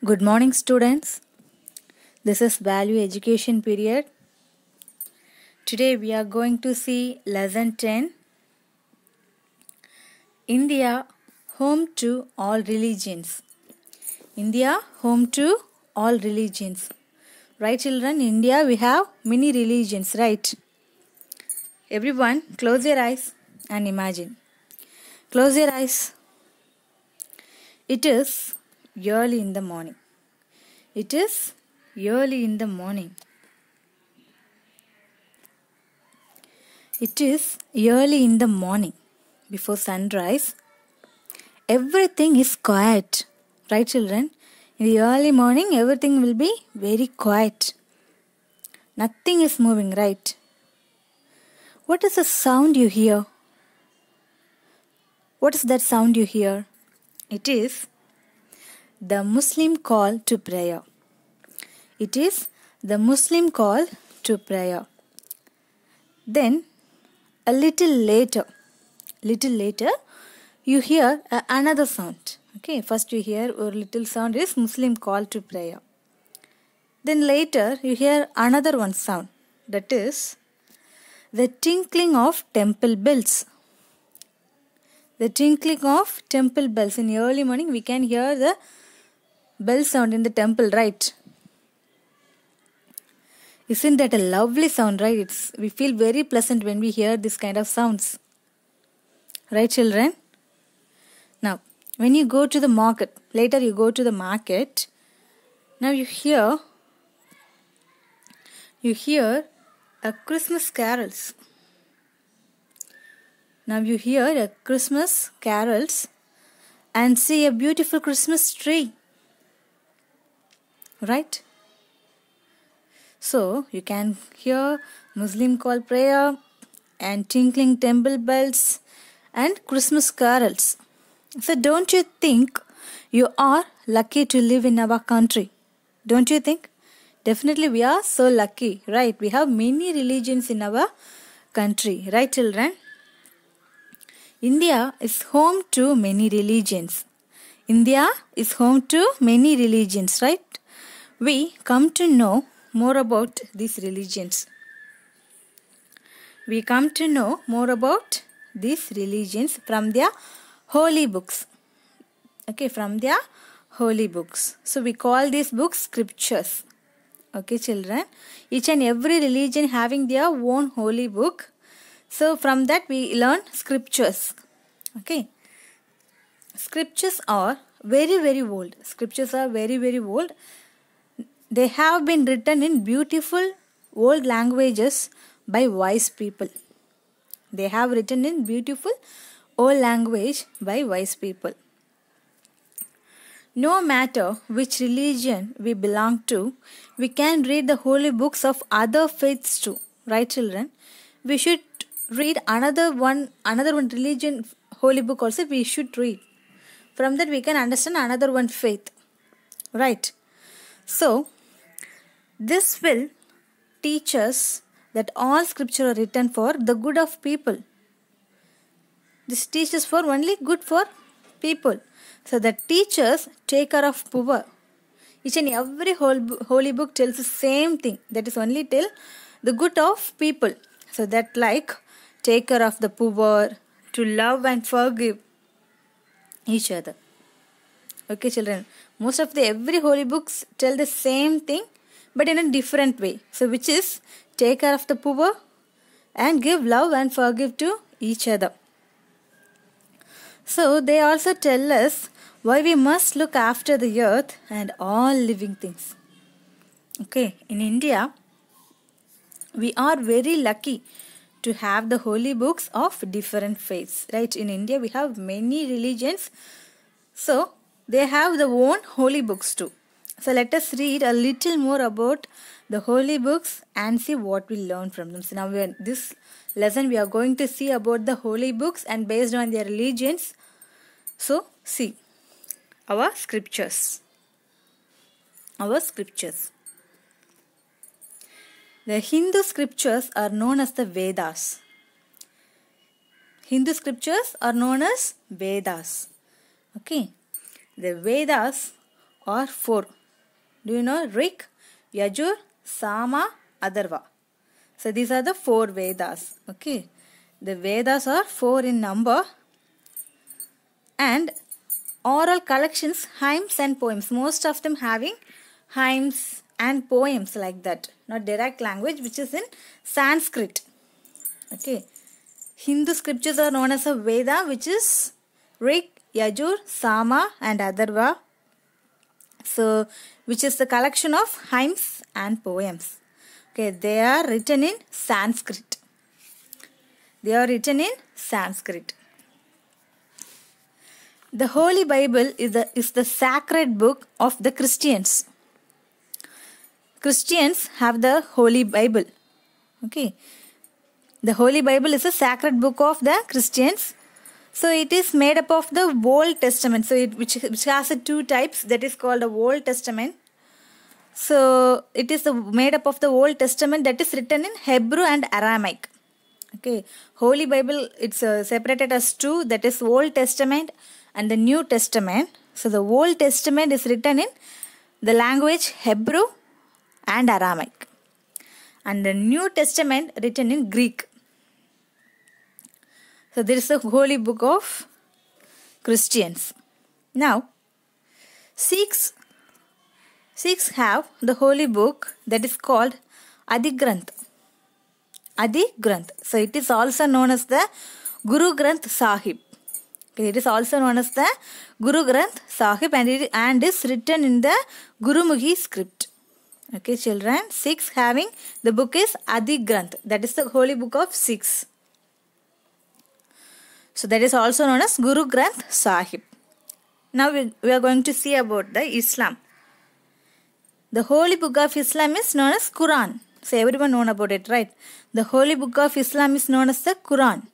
Good morning, students. This is Value Education period. Today we are going to see lesson 10. India, home to all religions. India, home to all religions. Right, children? In India we have many religions, right? Everyone, close your eyes and imagine. Close your eyes. It is early in the morning. It is early in the morning. It is early in the morning. Before sunrise, everything is quiet. Right, children? In the early morning, everything will be very quiet. Nothing is moving, right? What is the sound you hear? What is that sound you hear? It is the Muslim call to prayer. It is the Muslim call to prayer. Then, a little later, you hear another sound. Okay, first you hear a little sound is Muslim call to prayer. Then later you hear another one sound, that is the tinkling of temple bells. The tinkling of temple bells. In the early morning we can hear the bell sound in the temple, right? Isn't that a lovely sound, right? We feel very pleasant when we hear this kind of sounds. Right, children? Now, when you go to the market, later you go to the market, now you hear a Christmas carols. Now you hear a Christmas carols and see a beautiful Christmas tree. Right? So, you can hear Muslim call prayer and tinkling temple bells and Christmas carols. So, don't you think you are lucky to live in our country? Don't you think? Definitely we are so lucky, right? We have many religions in our country, right, children? India is home to many religions. India is home to many religions, right? We come to know more about these religions. We come to know more about these religions from their holy books. Okay, from their holy books. So we call these books scriptures. Okay, children. Each and every religion having their own holy book. So from that we learn scriptures. Okay. Scriptures are very old. Scriptures are very old. They have been written in beautiful old languages by wise people. They have written in beautiful old language by wise people. No matter which religion we belong to, we can read the holy books of other faiths too. Right, children? We should read another one religion holy book also we should read. From that we can understand another one faith. Right? So, this will teach us that all scripture are written for the good of people. This teaches for only good for people. So the teachers take care of poor. Each and every holy book tells the same thing. That is only tell the good of people. So that like take care of the poor, to love and forgive each other. Okay, children. Most of the every holy books tell the same thing, but in a different way. So which is take care of the poor and give love and forgive to each other. So they also tell us why we must look after the earth and all living things. Okay, in India, we are very lucky to have the holy books of different faiths. Right, in India we have many religions. So they have their own holy books too. So let us read a little more about the holy books and see what we learn from them. So now in this lesson we are going to see about the holy books and based on their religions. So see our scriptures. Our scriptures. The Hindu scriptures are known as the Vedas. Hindu scriptures are known as Vedas. Okay. The Vedas or four. Do you know Rig, Yajur, Sama, Atharva? So these are the four Vedas. Okay, the Vedas are four in number, and oral collections, hymns and poems. Most of them having hymns and poems like that, not direct language, which is in Sanskrit. Okay, Hindu scriptures are known as a Veda, which is Rig, Yajur, Sama and Atharva. So, which is the collection of hymns and poems. Okay, they are written in Sanskrit. They are written in Sanskrit. The Holy Bible is the sacred book of the Christians. Christians have the Holy Bible. Okay. The Holy Bible is a sacred book of the Christians. So it is made up of the Old Testament. So which has two types. That is called the Old Testament. So it is made up of the Old Testament that is written in Hebrew and Aramaic. Okay. Holy Bible, it's separated as two. That is Old Testament and the New Testament. So the Old Testament is written in the language Hebrew and Aramaic, and the New Testament written in Greek. So there is the holy book of Christians. Now, Sikhs have the holy book that is called Adi Granth. Adi Granth. So it is also known as the Guru Granth Sahib. Okay, it is also known as the Guru Granth Sahib, and is written in the Gurumukhi script. Okay, children, Sikhs having the book is Adi Granth. That is the holy book of Sikhs. So that is also known as Guru Granth Sahib. Now we are going to see about the Islam. The holy book of Islam is known as Quran. So everyone known about it, right? The holy book of Islam is known as the Quran.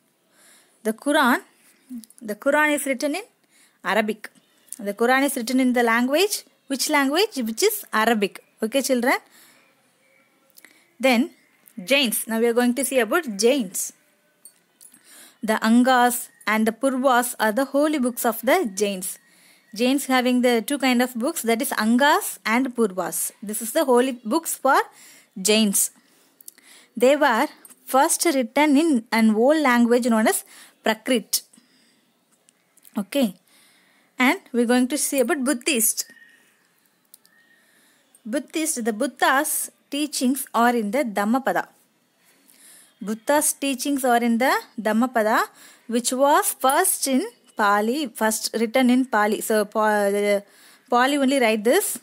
The Quran is written in Arabic. The Quran is written in the language. Which language? Which is Arabic. Okay, children. Then Jains. Now we are going to see about Jains. The Angas and the Purvas are the holy books of the Jains. Jains having the two kind of books, that is Angas and Purvas. This is the holy books for Jains. They were first written in an old language known as Prakrit. Okay. And we are going to see about Buddhist. The Buddha's teachings are in the Dhammapada. Buddha's teachings are in the Dhammapada, which was first in Pali, first written in Pali. So Pali only write this.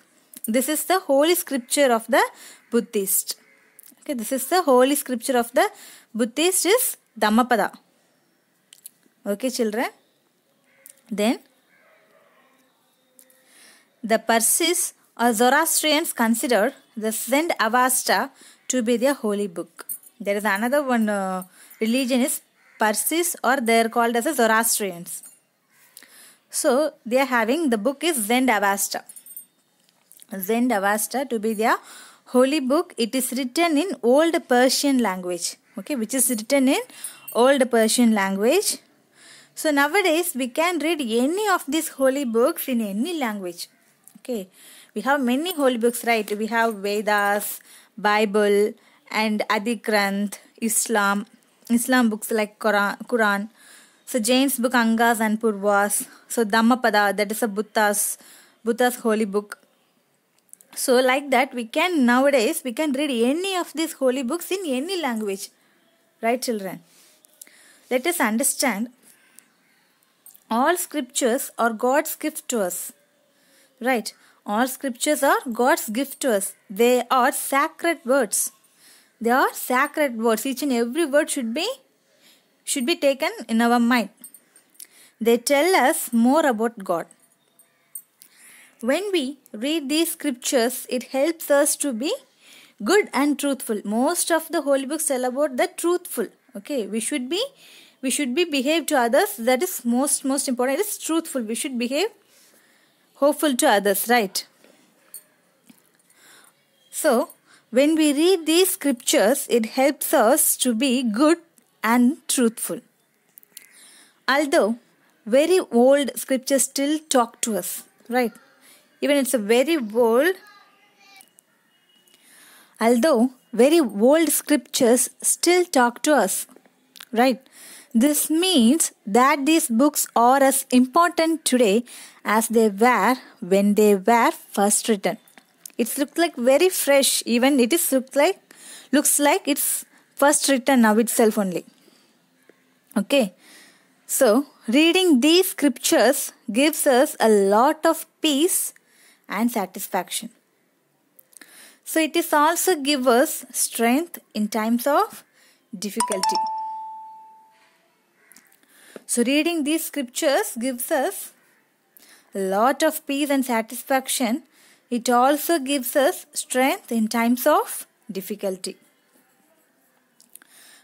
This is the holy scripture of the Buddhist. Okay, this is the holy scripture of the Buddhist is Dhammapada. Okay, children. Then the Parsis or Zoroastrians consider the Zend Avesta to be their holy book. There is another one religion is Parsis, or they are called as Zoroastrians. So they are having the book is Zend Avesta. Zend Avesta to be their holy book. It is written in Old Persian language. Okay, which is written in Old Persian language. So nowadays we can read any of these holy books in any language. Okay, we have many holy books, right? We have Vedas, Bible, and Adi Granth, Islam books like Quran. So Jain's book Angas and Purvas. So Dhammapada, that is a Buddha's holy book. So like that nowadays we can read any of these holy books in any language. Right, children? Let us understand. All scriptures are God's gift to us. Right? All scriptures are God's gift to us. They are sacred words. They are sacred words. Each and every word should be taken in our mind. They tell us more about God. When we read these scriptures, it helps us to be good and truthful. Most of the holy books tell about the truthful. Okay, we should be behave to others. That is most important. It is truthful. We should behave hopeful to others, right? So when we read these scriptures, it helps us to be good and truthful. Although very old scriptures still talk to us, right? even it's a very old, although very old scriptures still talk to us, right? This means that these books are as important today as they were when they were first written. It looks like very fresh, even it is looks like it's first written now itself only. Okay, so reading these scriptures gives us a lot of peace and satisfaction. So it is also give us strength in times of difficulty. So reading these scriptures gives us a lot of peace and satisfaction. It also gives us strength in times of difficulty.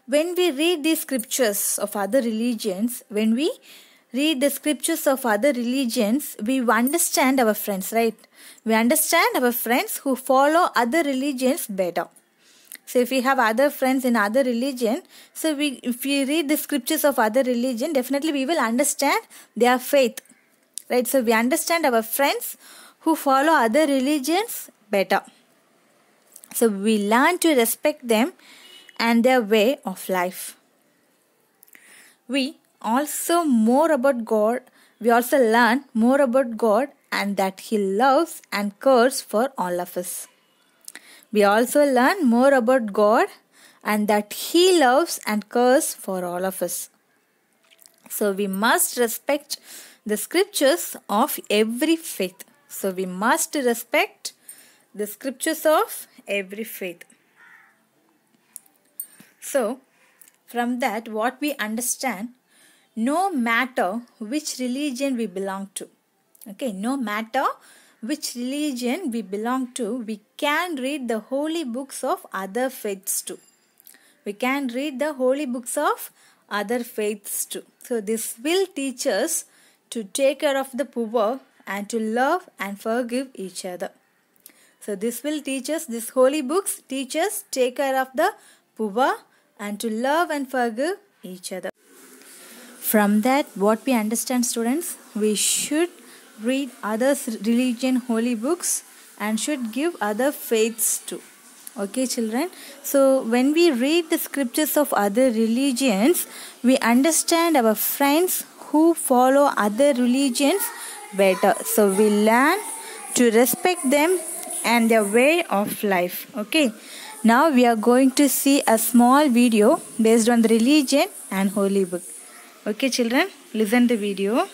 When we read the scriptures of other religions, we understand our friends, right? We understand our friends who follow other religions better. So if we have other friends in other religion, if we read the scriptures of other religion, definitely we will understand their faith, right? So we understand our friends who follow other religions better. So we learn to respect them and their way of life. We also learn more about God and that He loves and cares for all of us. We also learn more about God and that He loves and cares for all of us. So we must respect the scriptures of every faith. So from that, what we understand, no matter which religion we belong to, we can read the holy books of other faiths too. So this will teach us to take care of the poor and to love and forgive each other. So these holy books teach us take care of the poor and to love and forgive each other. From that, what we understand, students, we should read other religion holy books and should give other faiths too. Okay, children. So when we read the scriptures of other religions, we understand our friends who follow other religions better. So we learn to respect them and their way of life. Okay. Now we are going to see a small video based on the religion and holy book. Okay, children, listen the video.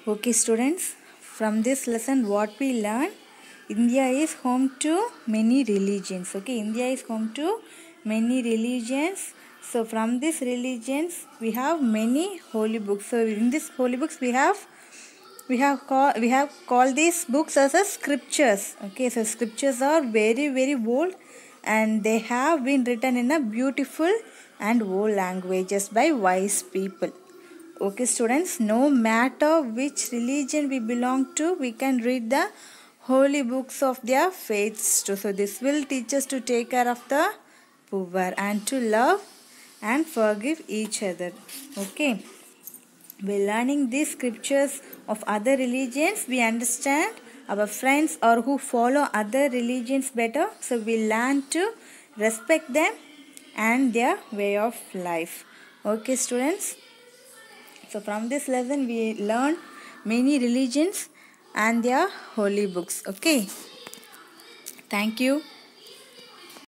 Okay, students, from this lesson what we learn, India is home to many religions. Okay, India is home to many religions. So from these religions we have many holy books. So in these holy books we have called these books as a scriptures. Okay, so scriptures are very old and they have been written in a beautiful and old languages by wise people. Okay, students, no matter which religion we belong to, we can read the holy books of their faiths too. So this will teach us to take care of the poor and to love and forgive each other. Okay. By learning these scriptures of other religions, we understand our friends or who follow other religions better. So we learn to respect them and their way of life. Okay, students. So from this lesson, we learned many religions and their holy books. Okay. Thank you.